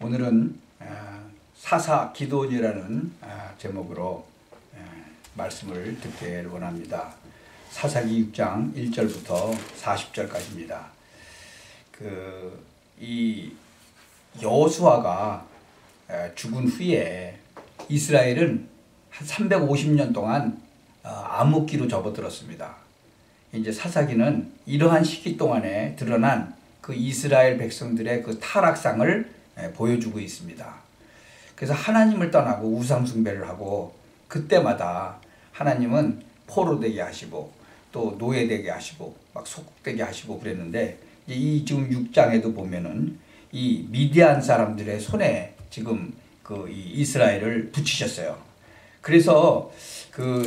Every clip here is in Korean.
오늘은 사사 기드온이라는 제목으로 말씀을 듣기를 원합니다. 사사기 6장 1절부터 40절까지입니다. 이 여호수아가 죽은 후에 이스라엘은 한 350년 동안 암흑기로 접어들었습니다. 이제 사사기는 이러한 시기 동안에 드러난 그 이스라엘 백성들의 그 타락상을 보여주고 있습니다. 그래서 하나님을 떠나고 우상숭배를 하고 그때마다 하나님은 포로되게 하시고 또 노예되게 하시고 막 소국되게 하시고 그랬는데 이 지금 6장에도 보면은 이 미디안 사람들의 손에 지금 이 이스라엘을 붙이셨어요. 그래서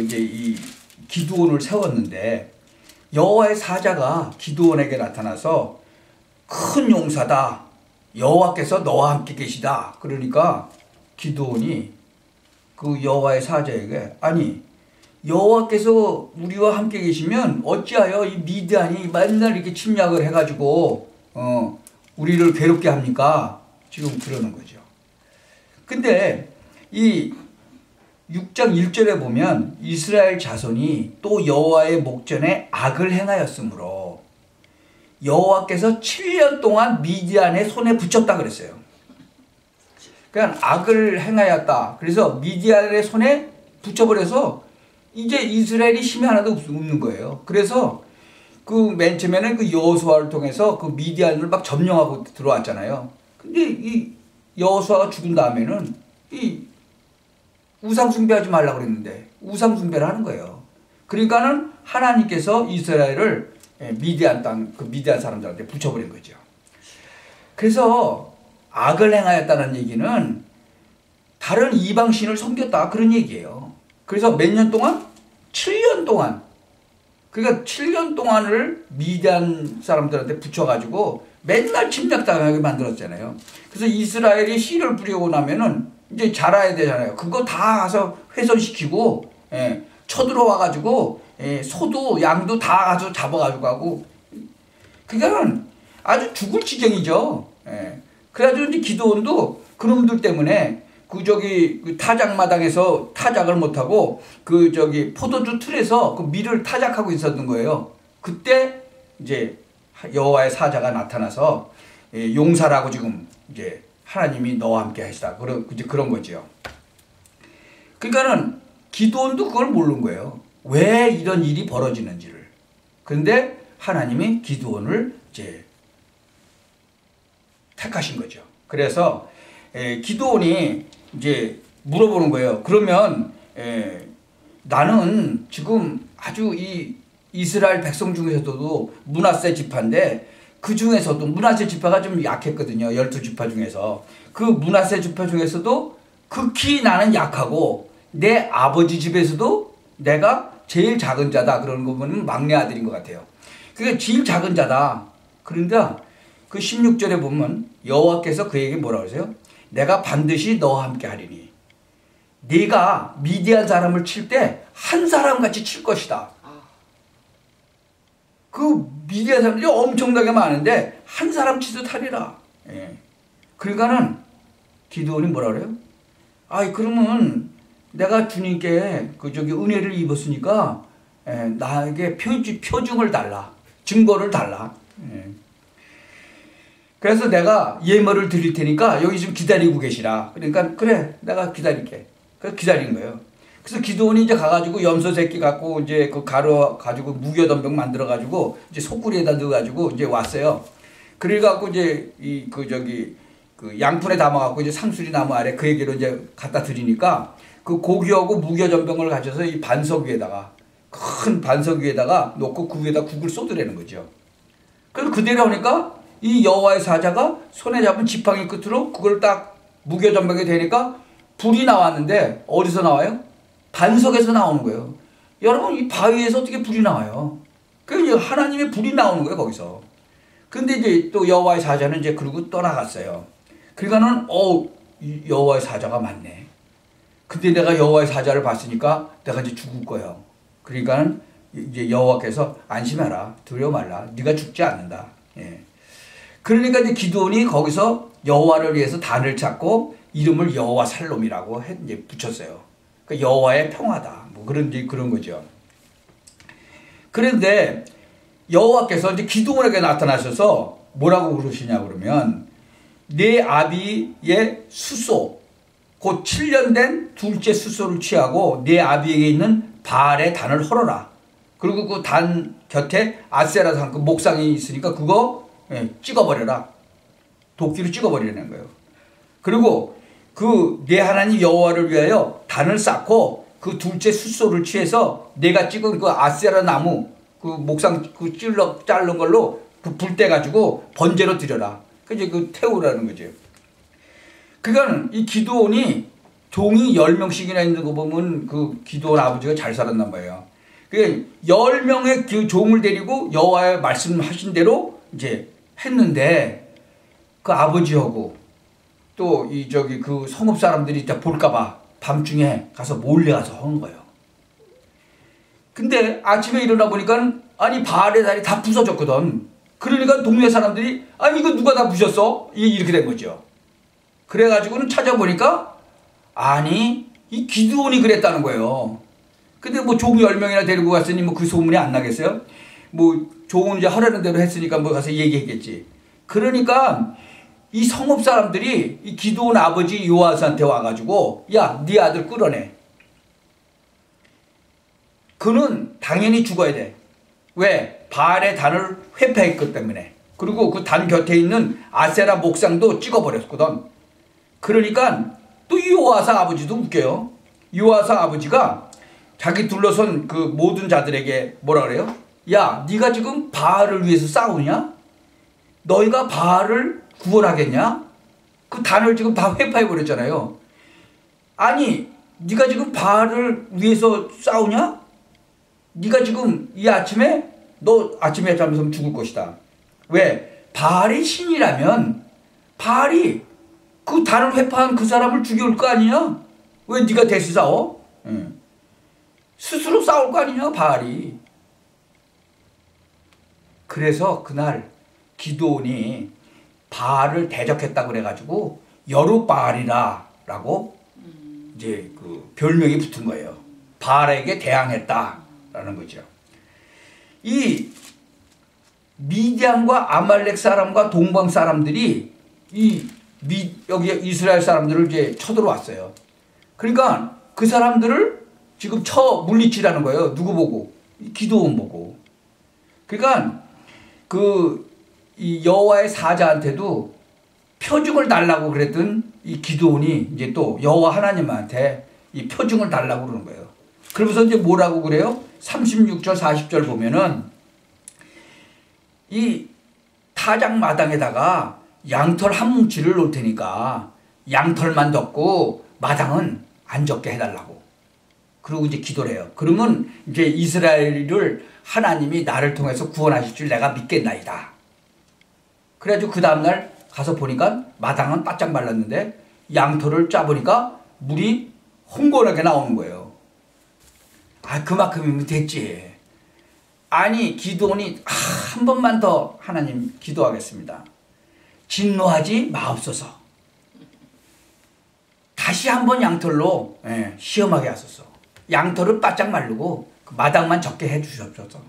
이제 이 기드온을 세웠는데 여호와의 사자가 기드온에게 나타나서 큰 용사다. 여호와께서 너와 함께 계시다. 그러니까 기드온이 그 여호와의 사자에게 아니 여호와께서 우리와 함께 계시면 어찌하여 이 미디안이 맨날 이렇게 침략을 해가지고 우리를 괴롭게 합니까? 지금 그러는 거죠. 근데 이 6장 1절에 보면 이스라엘 자손이 또 여호와의 목전에 악을 행하였으므로 여호와께서 7년 동안 미디안의 손에 붙였다 그랬어요. 그러니까 악을 행하였다. 그래서 미디안의 손에 붙여버려서 이제 이스라엘이 힘이 하나도 없는 거예요. 그래서 맨 처음에는 그 여호수아를 통해서 그 미디안을 막 점령하고 들어왔잖아요. 근데 이 여호수아가 죽은 다음에는 이 우상숭배하지 말라고 그랬는데 우상숭배를 하는 거예요. 그러니까는 하나님께서 이스라엘을 미디안 땅, 그 미디안 사람들한테 붙여버린 거죠. 그래서 악을 행하였다는 얘기는 다른 이방신을 섬겼다 그런 얘기예요. 그래서 몇 년 동안? 7년 동안. 그러니까 7년 동안을 미디안 사람들한테 붙여가지고 맨날 침략당하게 만들었잖아요. 그래서 이스라엘이 씨를 뿌리고 나면은 이제 자라야 되잖아요. 그거 다 가서 훼손시키고, 쳐들어와가지고, 소도 양도 다 가서 잡아가지고 가고, 그러니까는 아주 죽을 지경이죠. 그래가지고 이제 기드온도 그놈들 때문에 그 타작마당에서 타작을 못하고 포도주 틀에서 그 밀을 타작하고 있었던 거예요. 그때 이제 여호와의 사자가 나타나서 용사라고 지금 이제 하나님이 너와 함께 하시다. 그런 거죠. 그러니까는 기드온도 그걸 모르는 거예요. 왜 이런 일이 벌어지는지를. 그런데 하나님이 기드온을 이제 택하신 거죠. 그래서 기드온이 이제 물어보는 거예요. 그러면 나는 지금 아주 이 이스라엘 백성 중에서도 므낫세 지파인데 그 중에서도 므낫세 지파가 좀 약했거든요. 12지파 중에서. 그 므낫세 지파 중에서도 극히 나는 약하고 내 아버지 집에서도 내가 제일 작은 자다. 그러는 거 보면 막내 아들인 것 같아요. 그게 제일 작은 자다. 그러니까 그 16절에 보면 여호와께서 그에게 뭐라고 그러세요? 내가 반드시 너와 함께 하리니 네가 미디안 사람을 칠 때 한 사람같이 칠 것이다. 그 미디안 사람들이 엄청나게 많은데 한 사람 치듯 하리라. 그러니까는 기드온이 뭐라 그래요? 그러면 내가 주님께 은혜를 입었으니까 나에게 표징을 달라. 증거를 달라. 그래서 내가 예물을 드릴 테니까 여기 좀 기다리고 계시라. 그러니까 그래 내가 기다릴게. 그래서 기다린 거예요. 그래서 기드온이 이제 가가지고 염소 새끼 갖고 이제 그 가루 가지고 무교덤병 만들어 가지고 이제 소쿠리에다 넣어가지고 이제 왔어요. 그래갖고 이제 그 양푼에 담아갖고 이제 상수리 나무 아래 그에게로 이제 갖다 드리니까 그 고기하고 무교전병을 가져서 이 반석 위에다가 큰 반석 위에다가 놓고 그 위에다 국을 쏟으라는 거죠. 그래서 그대로 하니까 이 여호와의 사자가 손에 잡은 지팡이 끝으로 그걸 딱 무교전병에 대니까 불이 나왔는데 어디서 나와요? 반석에서 나오는 거예요. 여러분 이 바위에서 어떻게 불이 나와요? 그래서 하나님의 불이 나오는 거예요 거기서. 근데 이제 또 여호와의 사자는 이제 그러고 떠나갔어요. 그러니까는 여호와의 사자가 맞네. 근데 내가 여호와의 사자를 봤으니까 내가 이제 죽을 거예요. 그러니까는 이제 여호와께서 안심해라. 두려워 말라. 네가 죽지 않는다. 그러니까 이제 기드온이 거기서 여호와를 위해서 단을 찾고 이름을 여호와 살롬이라고 이제 붙였어요. 그러니까 여호와의 평화다. 뭐 그런 거죠. 그런데 여호와께서 이제 기드온에게 나타나셔서 뭐라고 그러시냐 그러면 내 아비의 수소 곧 7년 된 둘째 수소를 취하고 내 아비에게 있는 바알의 단을 헐어라. 그리고 그 단 곁에 아세라 산 그 목상이 있으니까 그거 찍어버려라. 도끼로 찍어버리는 거예요. 그리고 그 내 하나님 여호와를 위하여 단을 쌓고 그 둘째 수소를 취해서 내가 찍은 그 아세라 나무 그 목상 그 자른 걸로 그 불 때 가지고 번제로 드려라. 그게 그 태우라는 거죠. 그러니까 이 기드온이 종이 10명씩이나 있는 거 보면 그 기드온 아버지가 잘 살았나 봐요. 그 10명의 그 종을 데리고 여호와의 말씀하신 대로 이제 했는데 그 아버지하고 또 이 저기 그 성읍 사람들이 다 볼까봐 밤중에 가서 몰래 가서 하는 거예요. 근데 아침에 일어나 보니까 아니 바알의 다리 다 부서졌거든. 그러니까 동네 사람들이 아니 이거 누가 다 부셨어? 이렇게 된 거죠. 그래가지고는 찾아보니까 아니 이 기드온이 그랬다는 거예요. 근데 뭐 종 10명이나 데리고 갔으니 뭐 그 소문이 안 나겠어요? 뭐 종은 이제 하라는 대로 했으니까 뭐 가서 얘기했겠지. 그러니까 이 성읍 사람들이 이 기드온 아버지 요아스한테 와가지고 야, 네 아들 끌어내. 그는 당연히 죽어야 돼. 왜? 바알의 단을 회파했기 때문에. 그리고 그 단 곁에 있는 아세라 목상도 찍어버렸거든. 그러니까 또 요아스 아버지도 웃겨요. 요아스 아버지가 자기 둘러선 그 모든 자들에게 뭐라 그래요? 야, 네가 지금 바알을 위해서 싸우냐? 너희가 바알을 구원하겠냐? 그 단을 지금 다 회파해버렸잖아요. 아니, 네가 지금 바알을 위해서 싸우냐? 네가 지금 이 아침에 너 아침에 잠에서 죽을 것이다. 왜? 바알이 신이라면 바알이 그 단을 회파한 그 사람을 죽여올 거 아니냐? 왜 네가 대수 싸워? 스스로 싸울 거 아니냐 바알이. 그래서 그날 기드온이 바알을 대적했다고 그래가지고 여룻바알이라고 이제 그 별명이 붙은 거예요. 바알에게 대항했다라는 거죠. 이 미디안과 아말렉 사람과 동방 사람들이 여기 이스라엘 사람들을 이제 쳐들어왔어요. 그러니까 그 사람들을 지금 물리치라는 거예요. 누구 보고? 기드온 보고. 그러니까 이 여호와의 사자한테도 표징을 달라고 그랬던 이 기드온이 이제 또 여호와 하나님한테 이 표징을 달라고 그러는 거예요. 그러면서 이제 뭐라고 그래요? 36절 40절 보면은 이 타작 마당에다가 양털 한 뭉치를 놓을 테니까 양털만 덮고 마당은 안 젖게 해달라고. 그리고 이제 기도를 해요. 그러면 이제 이스라엘을 하나님이 나를 통해서 구원하실 줄 내가 믿겠나이다. 그래가지고 그 다음날 가서 보니까 마당은 바짝 말랐는데 양털을 짜보니까 물이 흥건하게 나오는 거예요. 아, 그만큼이면 됐지. 아니, 기드온이 한 번만 더 하나님 기도하겠습니다. 진노하지 마옵소서. 다시 한번 양털로 시험하게 하소서. 양털을 바짝 마르고 그 마당만 적게 해주시옵소서.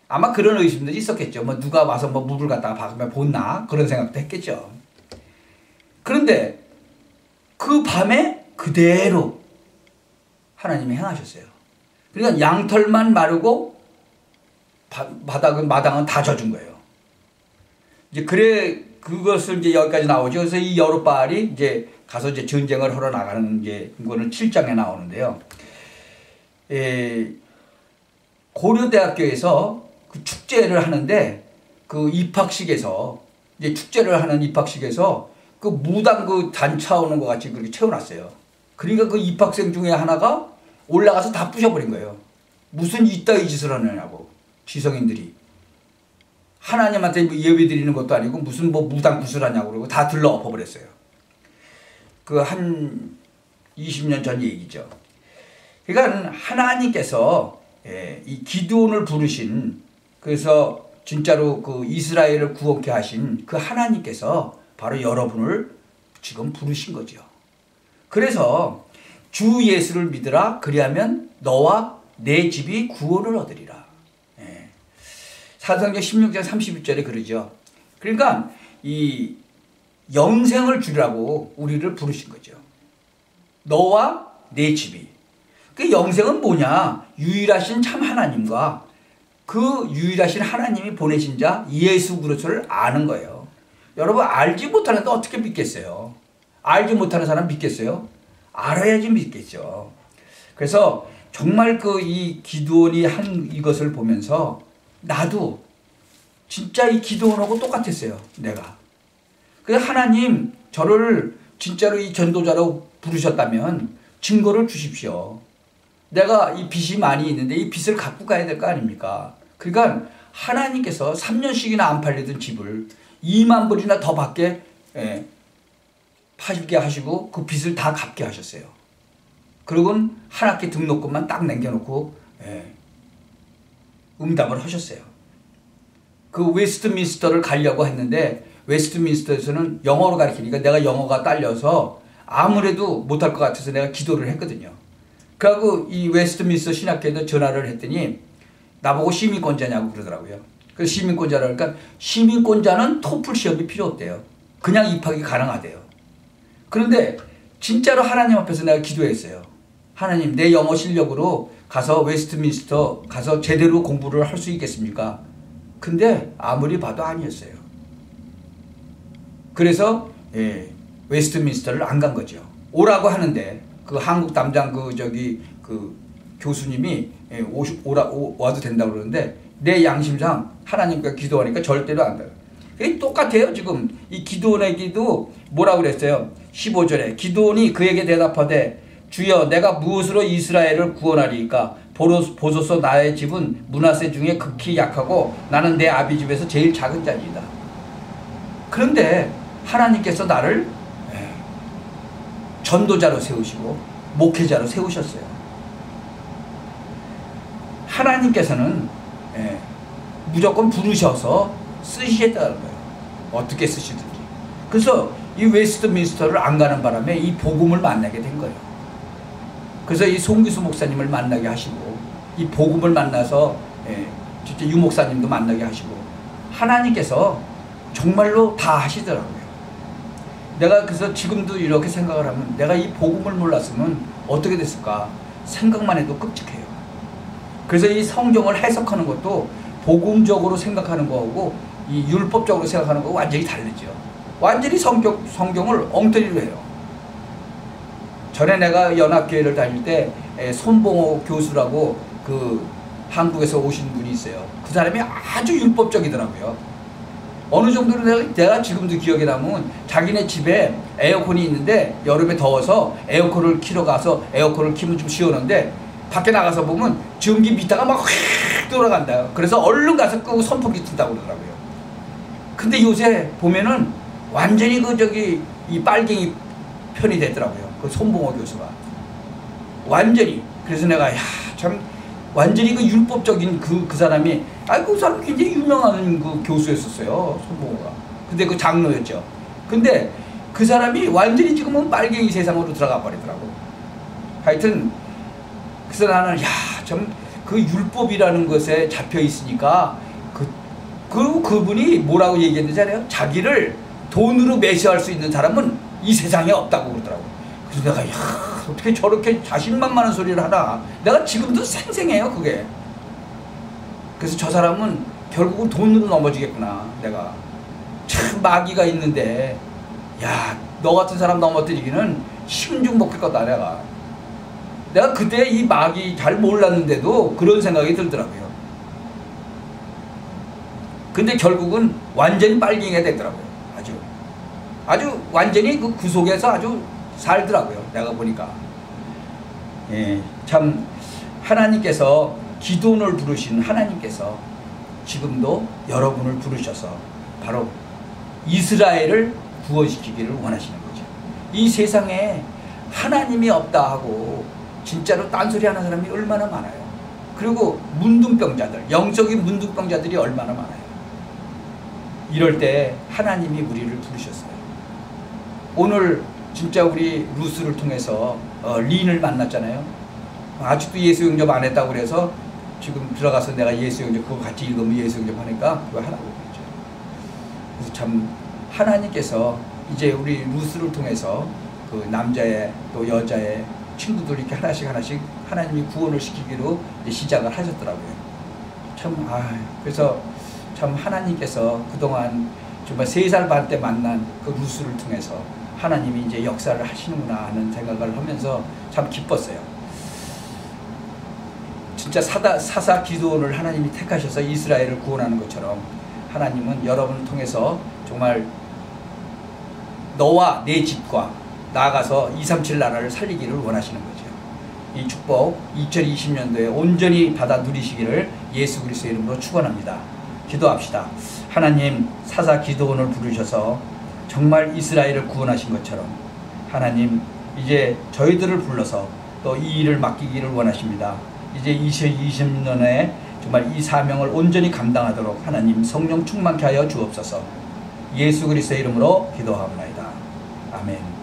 아마 그런 의심들이 있었겠죠. 뭐 누가 와서 뭐 물을 갖다가 박으면 본나 그런 생각도 했겠죠. 그런데 그 밤에 그대로 하나님이 행하셨어요. 그러니까 양털만 마르고 마당은 다 젖은 거예요. 이제 그것을 이제 여기까지 나오죠. 그래서 이 여룻바알이 이제 가서 이제 전쟁을 하러 나가는 이제 이거는 7장에 나오는데요. 고려대학교에서 그 축제를 하는데 그 입학식에서 이제 축제를 하는 입학식에서 그 무당 그 단차 오는 것 같이 그렇게 채워놨어요. 그러니까 그 입학생 중에 하나가 올라가서 다 부셔버린 거예요. 무슨 이따위 짓을 하느냐고 지성인들이. 하나님한테 뭐 예배 드리는 것도 아니고 무슨 뭐 무당 굿을 하냐고 그러고 다 들러 엎어버렸어요. 그 한 20년 전 얘기죠. 그러니까 하나님께서 이 기드온을 부르신 그래서 진짜로 그 이스라엘을 구원케 하신 그 하나님께서 바로 여러분을 지금 부르신 거죠. 그래서 주 예수를 믿으라. 그리하면 너와 내 집이 구원을 얻으리라. 예. 사도행전 16장 31절에 그러죠. 그러니까 이 영생을 주라고 우리를 부르신 거죠. 너와 내 집이. 그 영생은 뭐냐? 유일하신 참 하나님과 그 유일하신 하나님이 보내신 자 예수 그리스도를 아는 거예요. 여러분 알지 못하는데 어떻게 믿겠어요? 알지 못하는 사람 믿겠어요? 알아야지 믿겠죠. 그래서 정말 그 이 기드온이 한 이것을 보면서 나도 진짜 이 기드온하고 똑같았어요. 내가. 그래서 하나님 저를 진짜로 이 전도자로 부르셨다면 증거를 주십시오. 내가 이 빚이 많이 있는데 이 빚을 갖고 가야 될 거 아닙니까? 그러니까 하나님께서 3년씩이나 안 팔리던 집을 2만 불이나 더 받게 팔게 하시고 그 빚을 다 갚게 하셨어요. 그리고는 한 학기 등록금만 딱 남겨놓고 응답을 하셨어요. 그 웨스트민스터를 가려고 했는데 웨스트민스터에서는 영어로 가르치니까 내가 영어가 딸려서 아무래도 못할 것 같아서 내가 기도를 했거든요. 그래갖고 이 웨스트민스터 신학교에도 전화를 했더니 나보고 시민권자냐고 그러더라고요. 그래서 시민권자라 그러니까 시민권자는 토플 시험이 필요 없대요. 그냥 입학이 가능하대요. 그런데 진짜로 하나님 앞에서 내가 기도했어요. 하나님 내 영어 실력으로 가서 웨스트민스터 가서 제대로 공부를 할 수 있겠습니까? 근데 아무리 봐도 아니었어요. 그래서 웨스트민스터를 안 간 거죠. 오라고 하는데 그 한국 담당 그 교수님이 와도 된다고 그러는데 내 양심상 하나님께 기도하니까 절대로 안 돼요. 그게 똑같아요. 지금 이 기드온에게도 뭐라고 그랬어요? 15절에 기드온이 그에게 대답하되 주여 내가 무엇으로 이스라엘을 구원하리이까? 보소서 나의 집은 므낫세 중에 극히 약하고 나는 내 아비 집에서 제일 작은 자니이다. 그런데 하나님께서 나를 전도자로 세우시고 목회자로 세우셨어요. 하나님께서는 무조건 부르셔서 쓰시겠다는 거예요. 어떻게 쓰시든지. 그래서 이 웨스트민스터를 안 가는 바람에 이 복음을 만나게 된 거예요. 그래서 이 송기수 목사님을 만나게 하시고 이 복음을 만나서 진짜 유 목사님도 만나게 하시고 하나님께서 정말로 다 하시더라고요. 내가 그래서 지금도 이렇게 생각을 하면 내가 이 복음을 몰랐으면 어떻게 됐을까 생각만 해도 끔찍해요. 그래서 이 성경을 해석하는 것도 복음적으로 생각하는 거하고 이 율법적으로 생각하는 거 완전히 다르죠. 완전히 성경을 엉터리로 해요. 전에 내가 연합교회를 다닐 때 손봉호 교수라고 그 한국에서 오신 분이 있어요. 그 사람이 아주 율법적이더라고요. 어느 정도로 내가 지금도 기억에 남으면 자기네 집에 에어컨이 있는데 여름에 더워서 에어컨을 키러 가서 에어컨을 키면 좀 시원한데 밖에 나가서 보면 전기 미터가 막 휙 돌아간다. 그래서 얼른 가서 끄고 선풍기 튼다고 그러더라고요. 근데 요새 보면은 완전히 이 빨갱이 편이 됐더라고요. 그 손봉호 교수가. 완전히. 그래서 내가, 참, 완전히 그 율법적인 그 사람이, 그 사람 굉장히 유명한 그 교수였었어요. 손봉호가. 근데 그 장로였죠. 근데 그 사람이 완전히 지금은 빨갱이 세상으로 들어가 버리더라고. 하여튼, 그래서 나는, 참, 그 율법이라는 것에 잡혀 있으니까, 그분이 뭐라고 얘기했는지 알아요? 자기를 돈으로 매수할 수 있는 사람은 이 세상에 없다고 그러더라고. 그래서 내가 어떻게 저렇게 자신만만한 소리를 하나. 내가 지금도 생생해요 그게. 그래서 저 사람은 결국은 돈으로 넘어지겠구나. 내가 참 마귀가 있는데 너 같은 사람 넘어뜨리기는 심중 먹힐 거다. 내가 그때 이 마귀 잘 몰랐는데도 그런 생각이 들더라고요. 근데 결국은 완전히 빨갱이가 되더라고요. 아주 완전히 그 속에서 아주 살더라고요. 내가 보니까. 참 하나님께서 기드온을 부르신 하나님께서 지금도 여러분을 부르셔서 바로 이스라엘을 구원시키기를 원하시는 거죠. 이 세상에 하나님이 없다 하고 진짜로 딴소리 하는 사람이 얼마나 많아요. 그리고 문둥병자들, 영적인 문둥병자들이 얼마나 많아요. 이럴 때 하나님이 우리를 부르셨어요. 오늘 진짜 우리 루스를 통해서 린을 만났잖아요. 아직도 예수 영접 안 했다고 그래서 지금 들어가서 내가 예수 영접 그거 같이 읽으면 예수 영접 하니까 그거 하라고 그랬죠. 그래서 참 하나님께서 이제 우리 루스를 통해서 그 남자의 또 여자의 친구들 이렇게 하나씩 하나님이 구원을 시키기로 이제 시작을 하셨더라고요. 참 그래서 참 하나님께서 그동안 정말 3살 반 때 만난 그 루스를 통해서 하나님이 이제 역사를 하시는구나 하는 생각을 하면서 참 기뻤어요. 진짜 사사 기드온을 하나님이 택하셔서 이스라엘을 구원하는 것처럼 하나님은 여러분을 통해서 정말 너와 내 집과 나아가서 237 나라를 살리기를 원하시는 거죠. 이 축복 2020년도에 온전히 받아 누리시기를 예수 그리스도의 이름으로 축원합니다. 기도합시다. 하나님, 사사 기드온을 부르셔서 정말 이스라엘을 구원하신 것처럼 하나님 이제 저희들을 불러서 또 이 일을 맡기기를 원하십니다. 이제 2020년에 정말 이 사명을 온전히 감당하도록 하나님 성령 충만케 하여 주옵소서. 예수 그리스도의 이름으로 기도하옵나이다. 아멘.